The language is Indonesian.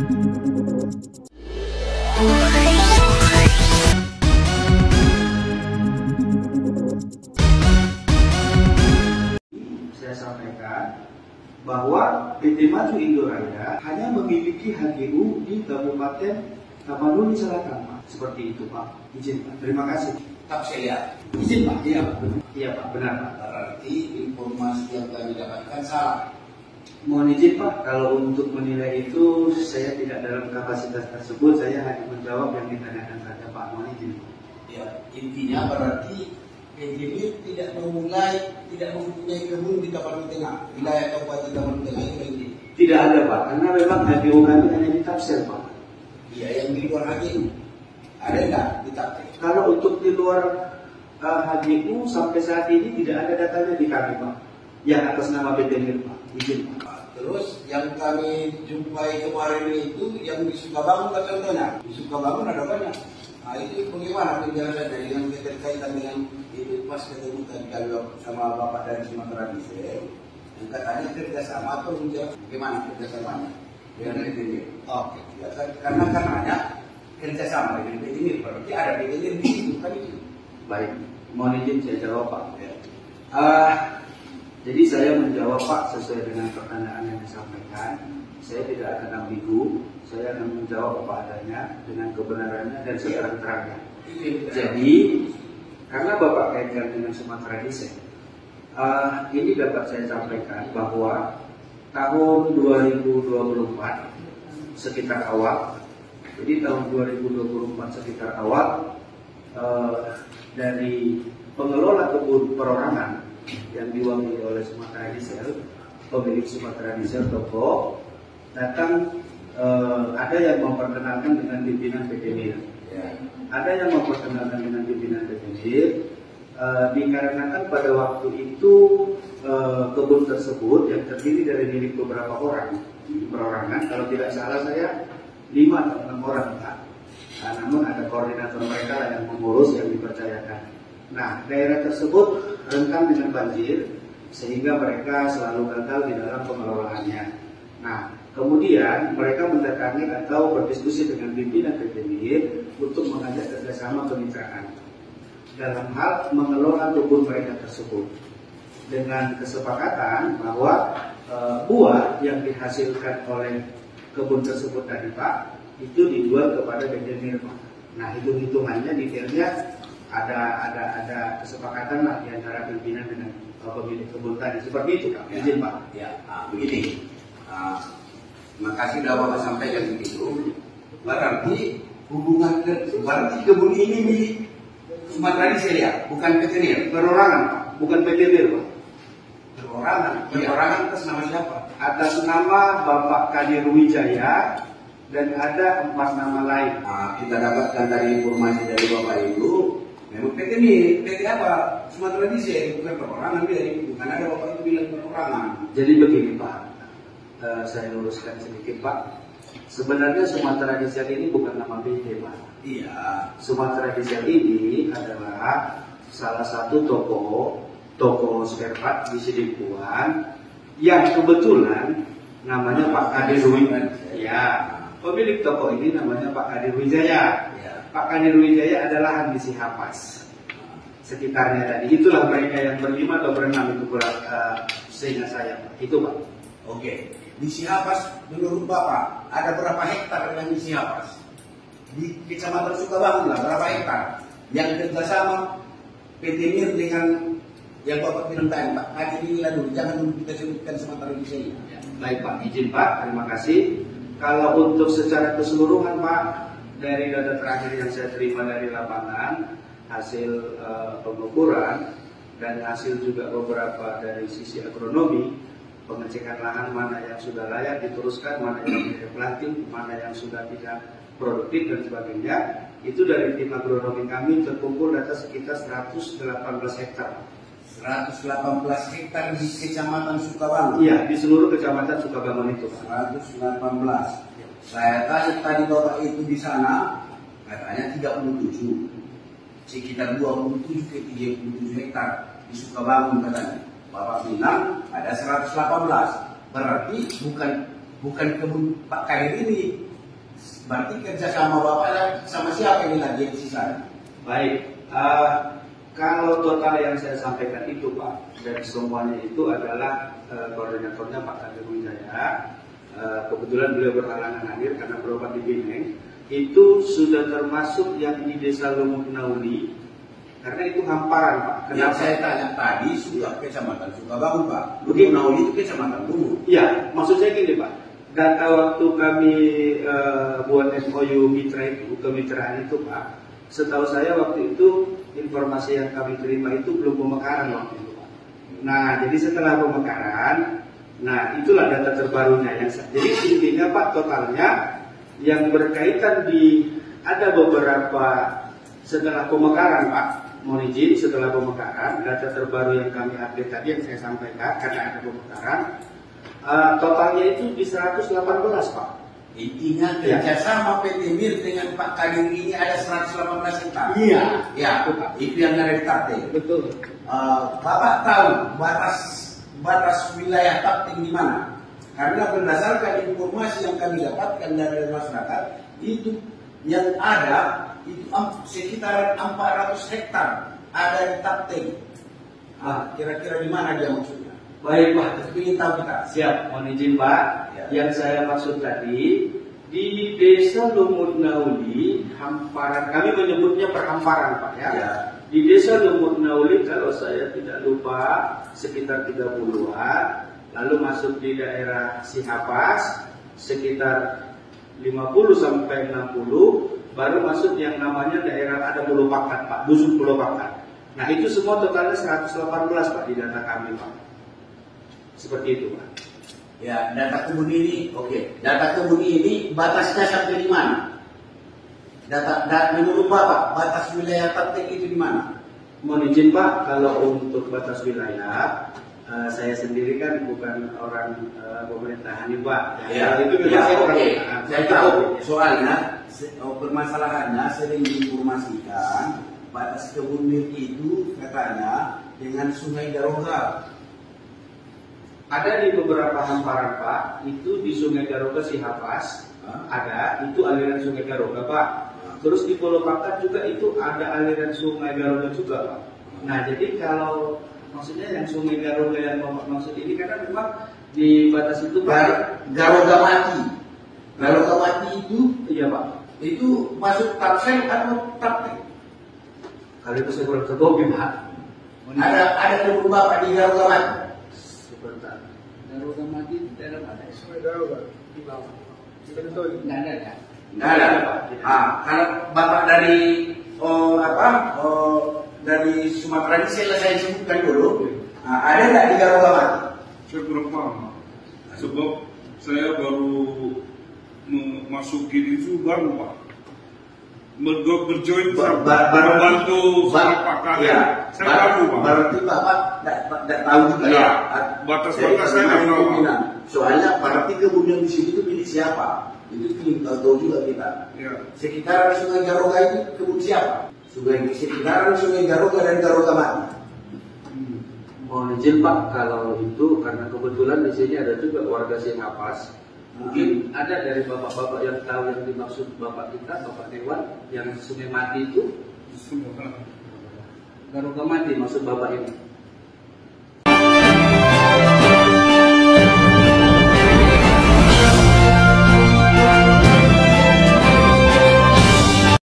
Saya sampaikan bahwa PT Maju Indoraya hanya memiliki HGU di Kabupaten Tapanuli Selatan, Pak. Seperti itu, Pak. Izin, Pak. Terima kasih. Tetap saya lihat. Izin, Pak. Iya, Pak. Iya, Pak. Benar, Pak. Berarti informasi yang kami dapatkan salah. Mohon izin, Pak. Kalau untuk menilai itu, saya tidak dalam kapasitas tersebut. Saya hanya menjawab yang ditanyakan saja, Pak. Mohon izin, Pak. Ya, intinya berarti PGB tidak mempunyai kebun di Tapanuli Tengah, wilayah Kabupaten Tapanuli Tengah itu ini. Tidak ada, Pak. Karena memang HGU kami hanya ditafsir, Pak. Iya, yang di luar HGU ada nggak ditafsir? Kalau untuk di luar HGU sampai saat ini tidak ada datanya di kami, Pak. Yang atas nama PT Mir, Pak. Izin, Pak. Terus yang kami jumpai kemarin itu yang di Sukabangun contohnya. Di Sukabangun ada banyak. Nah itu bagaimana penjelasannya yang berkaitan dengan itu pas ketemu tadi kalau sama Bapak dari Sumatera Diesel yang katanya kerjasama atau menjawab bagaimana kerjasamanya dengan PT Mir. Oke. Ya, karena katanya kerjasama dengan PT Mir berarti ada PT Mir di situ kan itu. Baik, mohon izin saya jawab, Pak. Ya. Jadi saya menjawab, Pak, sesuai dengan pertanyaan yang disampaikan. Saya tidak akan ambigu, saya akan menjawab apa adanya dengan kebenarannya dan seterang-terangnya. Jadi, karena Bapak kaitkan dengan Sumatera Diesel, ini dapat saya sampaikan bahwa tahun 2024 sekitar awal, jadi tahun 2024 sekitar awal, dari pengelola kebun perorangan yang diwakili oleh Sumatera Diesel, pemilik Sumatera Diesel Toko, datang ada yang memperkenalkan dengan pimpinan PT Mir. Ya. Ada yang memperkenalkan dengan pimpinan PT Mir, dikarenakan pada waktu itu kebun tersebut yang terdiri dari milik beberapa orang perorangan, kalau tidak salah saya 5 atau 6 orang, Pak. Namun ada koordinator mereka yang mengurus, yang dipercayakan. Nah, daerah tersebut rentan dengan banjir sehingga mereka selalu gagal di dalam pengelolaannya. Nah, kemudian mereka mendatangi atau berdiskusi dengan pimpinan PT Mir untuk mengajak kerjasama kemitraan dalam hal mengelola kebun mereka tersebut dengan kesepakatan bahwa buah yang dihasilkan oleh kebun tersebut tadi, Pak, itu dijual kepada PT Mir. Nah, hitung-hitungannya detailnya ada kesepakatan lah di antara pimpinan dengan pemilik kebun tadi. Seperti itu, Pak. Izin, Pak. Ya, begini. Terima kasih sudah Bapak sampaikan begitu. Berarti berarti kebun ini milik Sumatera Diesel ya, bukan PT Mir. Perorangan, Pak. Bukan PT Mir, Pak. Perorangan. Perorangan atas nama siapa? Atas nama Bapak Kadir Wijaya dan ada 4 nama lain. Kita dapatkan dari informasi dari Bapak itu, memang PT Mir, PT apa? Sumatera Diesel, bukan perorangan dia. Bukan ada Bapak itu bilang perorangan. Jadi begini, Pak. Saya luruskan sedikit, Pak. Sebenarnya Sumatera Diesel ini bukan nama PT, Pak. Iya. Sumatera Diesel ini adalah salah satu toko spare part di Sidimpuan yang kebetulan namanya Pak Kadir Wijaya. Ya, pemilik toko ini namanya Pak Kadir Wijaya. Ya. Pak Kadir Wijaya adalah ahli Sihapas sekitarnya tadi. Itulah mereka yang berlima atau berenam itu sehingga saya, Pak. Itu, Pak. Oke. Di Sihapas menurut Bapak ada berapa hektar yang di Sihapas? Di Kecamatan Sukabangun lah berapa hektar yang kerjasama PT Mir dengan yang Bapak bilang tadi, Pak. Hadir inilah dulu, jangan dulu kita sebutkan Sumatera Diesel. Ya. Baik, Pak, izin, Pak, terima kasih. Kalau untuk secara keseluruhan, Pak, dari data terakhir yang saya terima dari lapangan, hasil pengukuran dan hasil juga beberapa dari sisi agronomi, pengecekan lahan mana yang sudah layak diteruskan, mana yang tidak planting, mana yang sudah tidak produktif dan sebagainya. Itu dari tim agronomi kami terkumpul data sekitar 118 hektar. 118 hektar di Kecamatan Sukabangun. Iya, di seluruh Kecamatan Sukabangun itu, Pak. 118. Saya tanya tadi Bapak itu di sana, katanya 37. Sekitar 27 ke 37 hektar di Sukabangun katanya. Bapak bilang ada 118. Berarti bukan kebun Pak Kadir ini Berarti kerja sama Bapak sama siapa ini lagi yang sisa? Baik, kalau total yang saya sampaikan itu Pak, dan semuanya itu adalah koordinatornya Pak Kadir Wijaya. Kebetulan beliau berhalangan hadir karena berobat di Pineng. Itu sudah termasuk yang di Desa Lumut Nauli, karena itu hamparan Pak. Yang saya tanya tadi sudah Kecamatan Sukabangun Pak. Lumut Nauli itu Kecamatan Lumut. Iya, maksud saya gini Pak. Data waktu kami buat MOU mitra itu, kemitraan itu Pak, setahu saya waktu itu informasi yang kami terima itu belum pemekaran waktu itu Pak. Nah, jadi setelah pemekaran, nah itulah data terbarunya yang jadi intinya Pak, totalnya yang berkaitan ada beberapa setelah pemekaran Pak, mohon izin setelah pemekaran, data terbaru yang kami update tadi yang saya sampaikan karena ada pemekaran, totalnya itu di 118 Pak. Intinya kerjasama PT MIR dengan Pak Kadir ini ada 118 hektar. Iya, ya, itu yang ada di Tapting. betul. Bapak tahu batas wilayah Tapting di mana? Karena berdasarkan informasi yang kami dapatkan dari masyarakat, itu yang ada itu sekitar 400 hektar ada di Tapting. Kira-kira di mana dia maksudnya? Baik Pak, Ingin tahu kita. siap, mohon izin Pak. Ya. Yang saya maksud tadi di Desa Lumut Nauli, hamparan, kami menyebutnya perhamparan Pak ya. Ya. Di Desa Lumut Nauli kalau saya tidak lupa sekitar 30-an, lalu masuk di daerah Sihapas sekitar 50 sampai 60, baru masuk yang namanya daerah ada Pulau Pakat Pak, Dusun Pulau Pakat. Nah itu semua totalnya 118 Pak di data kami Pak. Seperti itu Pak. Ya, data kebun ini, oke. Data kebun ini batasnya sampai di mana? Menurut Bapak, batas wilayah Tapting itu di mana? Mohon izin Pak, kalau untuk batas wilayah, saya sendiri kan bukan orang pemerintahan nih Pak. Ya, itu ya, saya oke. orang. Saya tahu. Soalnya permasalahannya sering diinformasikan batas kebun milik itu katanya dengan Sungai Garoga. Ada di beberapa hamparan Pak, itu di Sungai Garoga Sihapas, ada, itu aliran Sungai Garoga Pak. Terus di Pulau Pakat juga itu ada aliran Sungai Garoga juga Pak. Nah jadi kalau maksudnya yang Sungai Garoga yang maksud ini karena memang di batas itu Pak. Garoga Mati. Garoga Mati itu, Iya Pak. itu masuk Tapseng atau Tapting? Kalau itu saya kurang tergobi Pak. Ada kebun Bapak di Garoga Mati? Sebentar. Garoga Mati itu daerah mana? Sungai Garoga di bawah. Betul. Nggak ada ya? Nggak ada. Kalau Bapak dari dari Sumatera ini saya sebutkan dulu. Ada nggak di Garoga Mati? Saya kurang paham, sebab saya baru memasuki itu baru Pak. Berjoin membantu Pak ya, saya tahu Pak. Berarti Bapak tidak tahu juga Ya, ya. batas-batas saya nggak tahu, Pak. Soalnya berarti kebun yang di sini itu milik siapa? Itu ingin tahu juga kita. Ya. Sekitaran Sungai Garoga itu kebun siapa? Sekitaran Sungai Garoga dan Garoga Mati. Mohon izin Pak, kalau itu karena kebetulan di sini ada juga warga Sihapas. Mungkin ada dari bapak-bapak yang tahu yang dimaksud bapak kita, bapak Dewan, yang Sungai Mati itu. Semua. Garoga Mati maksud bapak ini.